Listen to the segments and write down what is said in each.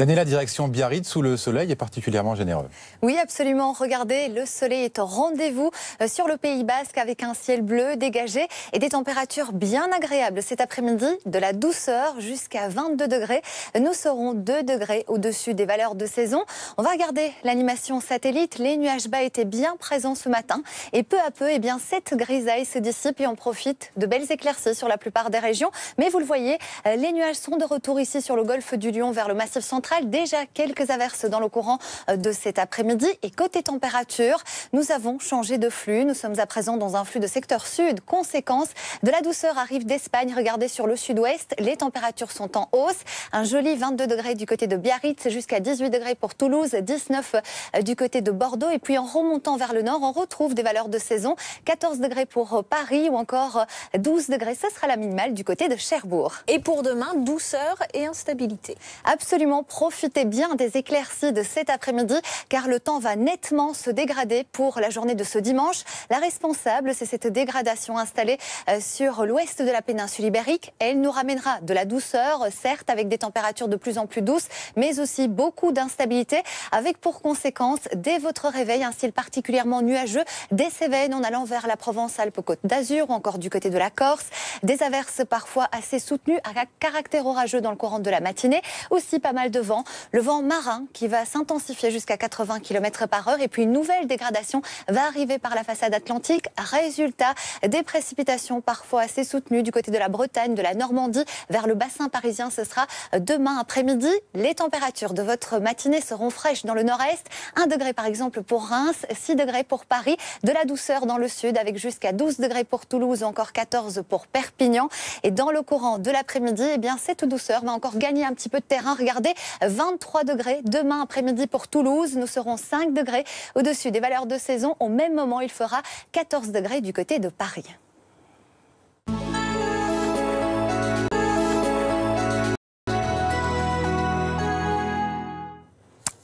Daniela, direction Biarritz, où le soleil est particulièrement généreux. Oui, absolument. Regardez, le soleil est au rendez-vous sur le Pays Basque avec un ciel bleu dégagé et des températures bien agréables. Cet après-midi, de la douceur jusqu'à 22 degrés. Nous serons 2 degrés au-dessus des valeurs de saison. On va regarder l'animation satellite. Les nuages bas étaient bien présents ce matin et peu à peu, cette grisaille se dissipe et on profite de belles éclaircies sur la plupart des régions. Mais vous le voyez, les nuages sont de retour ici sur le golfe du Lion vers le Massif central. Déjà quelques averses dans le courant de cet après-midi. Et côté température, nous avons changé de flux. Nous sommes à présent dans un flux de secteur sud. Conséquence, de la douceur arrive d'Espagne. Regardez sur le sud-ouest, les températures sont en hausse. Un joli 22 degrés du côté de Biarritz, jusqu'à 18 degrés pour Toulouse, 19 du côté de Bordeaux. Et puis en remontant vers le nord, on retrouve des valeurs de saison. 14 degrés pour Paris ou encore 12 degrés. Ce sera la minimale du côté de Cherbourg. Et pour demain, douceur et instabilité. Absolument. Profitez bien des éclaircies de cet après-midi car le temps va nettement se dégrader pour la journée de ce dimanche. La responsable, c'est cette dégradation installée sur l'ouest de la péninsule ibérique. Elle nous ramènera de la douceur, certes avec des températures de plus en plus douces, mais aussi beaucoup d'instabilité avec pour conséquence, dès votre réveil, un ciel particulièrement nuageux des Cévennes en allant vers la Provence-Alpes-Côte d'Azur ou encore du côté de la Corse. Des averses parfois assez soutenues à caractère orageux dans le courant de la matinée. Aussi pas mal de vent. Le vent marin qui va s'intensifier jusqu'à 80 km/h et puis une nouvelle dégradation va arriver par la façade atlantique. Résultat, des précipitations parfois assez soutenues du côté de la Bretagne, de la Normandie vers le bassin parisien. Ce sera demain après-midi. Les températures de votre matinée seront fraîches dans le nord-est. 1 degré par exemple pour Reims, 6 degrés pour Paris. De la douceur dans le sud avec jusqu'à 12 degrés pour Toulouse, encore 14 pour Perpignan. Et dans le courant de l'après-midi, cette douceur va encore gagner un petit peu de terrain. Regardez, 23 degrés demain après-midi pour Toulouse. Nous serons 5 degrés au-dessus des valeurs de saison. Au même moment, il fera 14 degrés du côté de Paris.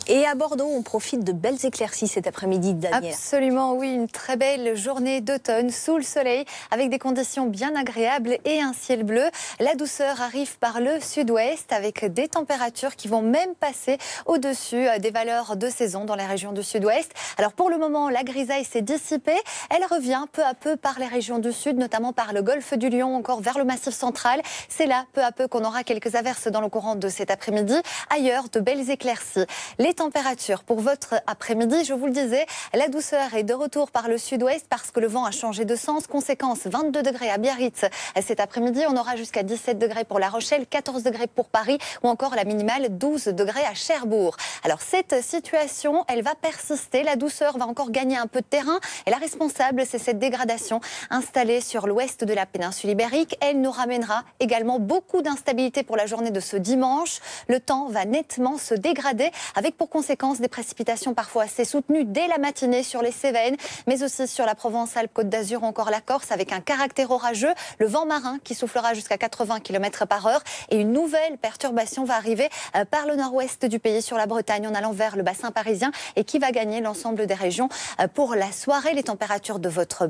Et à Bordeaux, on profite de belles éclaircies cet après-midi, Daniela. Absolument, oui. Une très belle journée d'automne sous le soleil avec des conditions bien agréables et un ciel bleu. La douceur arrive par le sud-ouest avec des températures qui vont même passer au-dessus des valeurs de saison dans les régions du sud-ouest. Alors pour le moment, la grisaille s'est dissipée. Elle revient peu à peu par les régions du sud, notamment par le golfe du Lion, encore vers le Massif central. C'est là, peu à peu, qu'on aura quelques averses dans le courant de cet après-midi. Ailleurs, de belles éclaircies. Les températures pour votre après-midi, je vous le disais, la douceur est de retour par le sud-ouest parce que le vent a changé de sens. Conséquence, 22 degrés à Biarritz cet après-midi. On aura jusqu'à 17 degrés pour La Rochelle, 14 degrés pour Paris ou encore la minimale 12 degrés à Cherbourg. Alors cette situation, elle va persister. La douceur va encore gagner un peu de terrain et la responsable, c'est cette dégradation installée sur l'ouest de la péninsule ibérique. Elle nous ramènera également beaucoup d'instabilité pour la journée de ce dimanche. Le temps va nettement se dégrader avec pour conséquence des précipitations parfois assez soutenues dès la matinée sur les Cévennes, mais aussi sur la Provence-Alpes-Côte d'Azur ou encore la Corse avec un caractère orageux. Le vent marin qui soufflera jusqu'à 80 km/h et une nouvelle perturbation va arriver par le nord-ouest du pays sur la Bretagne en allant vers le bassin parisien et qui va gagner l'ensemble des régions pour la soirée. Les températures de votre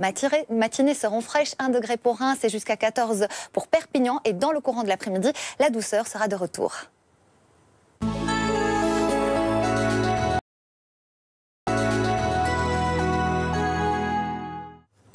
matinée seront fraîches, 1 degré pour Reims et jusqu'à 14 pour Perpignan et dans le courant de l'après-midi, la douceur sera de retour.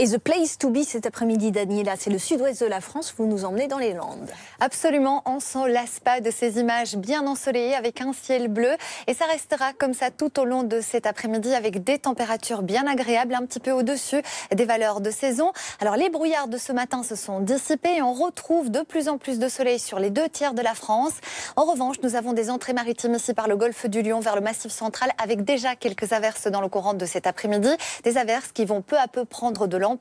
Et the place to be cet après-midi, Daniela, c'est le sud-ouest de la France. Vous nous emmenez dans les Landes. Absolument, on s'en lasse pas de ces images bien ensoleillées avec un ciel bleu. Et ça restera comme ça tout au long de cet après-midi avec des températures bien agréables, un petit peu au-dessus des valeurs de saison. Alors les brouillards de ce matin se sont dissipés et on retrouve de plus en plus de soleil sur les 2 tiers de la France. En revanche, nous avons des entrées maritimes ici par le golfe du Lion vers le Massif central avec déjà quelques averses dans le courant de cet après-midi. Des averses qui vont peu à peu prendre de l'ampleur.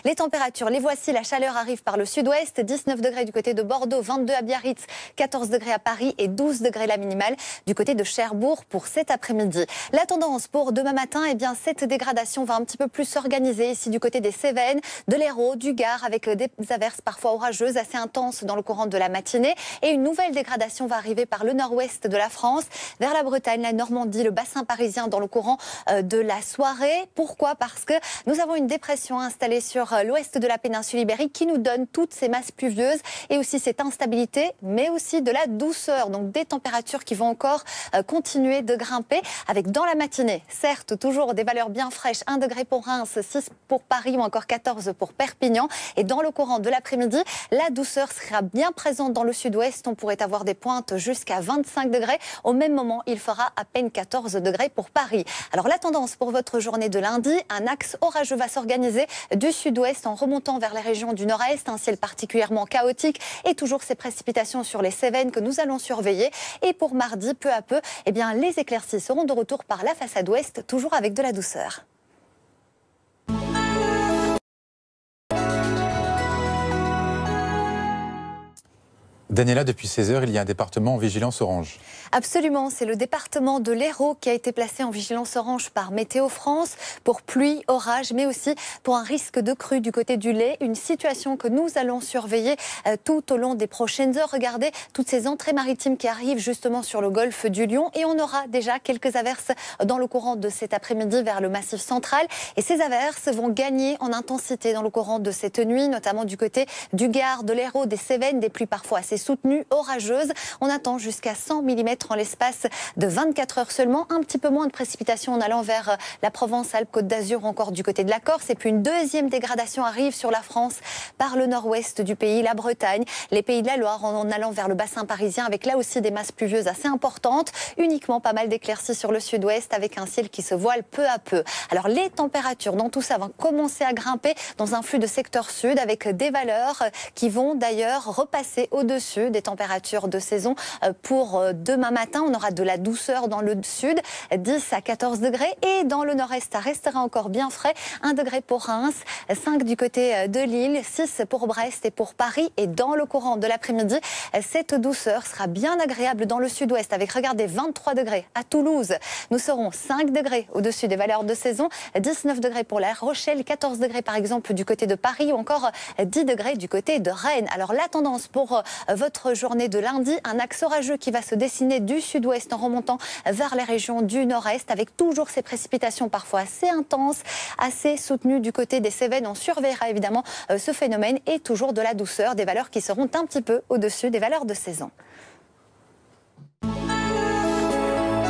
Les températures, les voici, la chaleur arrive par le sud-ouest, 19 degrés du côté de Bordeaux, 22 à Biarritz, 14 degrés à Paris et 12 degrés la minimale du côté de Cherbourg pour cet après-midi. La tendance pour demain matin, cette dégradation va un petit peu plus s'organiser ici du côté des Cévennes, de l'Hérault, du Gard avec des averses parfois orageuses assez intenses dans le courant de la matinée et une nouvelle dégradation va arriver par le nord-ouest de la France, vers la Bretagne, la Normandie, le bassin parisien dans le courant de la soirée. Pourquoi ? Parce que nous avons une dépression installé sur l'ouest de la péninsule ibérique qui nous donne toutes ces masses pluvieuses et aussi cette instabilité, mais aussi de la douceur. Donc des températures qui vont encore continuer de grimper avec dans la matinée, certes, toujours des valeurs bien fraîches, 1 degré pour Reims, 6 pour Paris ou encore 14 pour Perpignan. Et dans le courant de l'après-midi, la douceur sera bien présente dans le sud-ouest. On pourrait avoir des pointes jusqu'à 25 degrés. Au même moment, il fera à peine 14 degrés pour Paris. Alors la tendance pour votre journée de lundi, un axe orageux va s'organiser du sud-ouest en remontant vers les régions du nord-est. Un ciel particulièrement chaotique et toujours ces précipitations sur les Cévennes que nous allons surveiller. Et pour mardi, peu à peu, eh bien, les éclaircies seront de retour par la façade ouest, toujours avec de la douceur. Daniela, depuis 16 heures, il y a un département en vigilance orange. Absolument, c'est le département de l'Hérault qui a été placé en vigilance orange par Météo France pour pluie, orage, mais aussi pour un risque de crue du côté du Lay. Une situation que nous allons surveiller tout au long des prochaines heures. Regardez toutes ces entrées maritimes qui arrivent justement sur le golfe du Lion et on aura déjà quelques averses dans le courant de cet après-midi vers le Massif central. Et ces averses vont gagner en intensité dans le courant de cette nuit, notamment du côté du Gard, de l'Hérault, des Cévennes, des pluies parfois assez soutenues, orageuses. On attend jusqu'à 100 mm en l'espace de 24 heures seulement. Un petit peu moins de précipitations en allant vers la Provence, Alpes, Côte d'Azur, encore du côté de la Corse. Et puis une deuxième dégradation arrive sur la France par le nord-ouest du pays, la Bretagne, les Pays de la Loire, en allant vers le bassin parisien avec là aussi des masses pluvieuses assez importantes. Uniquement pas mal d'éclaircies sur le sud-ouest avec un ciel qui se voile peu à peu. Alors les températures dans tout ça vont commencer à grimper dans un flux de secteur sud avec des valeurs qui vont d'ailleurs repasser au-dessus des températures de saison pour demain matin. On aura de la douceur dans le sud, 10 à 14 degrés. Et dans le nord-est, ça restera encore bien frais. 1 degré pour Reims, 5 du côté de Lille, 6 pour Brest et pour Paris. Et dans le courant de l'après-midi, cette douceur sera bien agréable dans le sud-ouest avec, regardez, 23 degrés à Toulouse. Nous serons 5 degrés au-dessus des valeurs de saison, 19 degrés pour La Rochelle, 14 degrés par exemple du côté de Paris ou encore 10 degrés du côté de Rennes. Alors la tendance pour votre journée de lundi, un axe orageux qui va se dessiner du sud-ouest en remontant vers les régions du nord-est avec toujours ces précipitations parfois assez intenses, assez soutenues du côté des Cévennes. On surveillera évidemment ce phénomène et toujours de la douceur, des valeurs qui seront un petit peu au-dessus des valeurs de saison.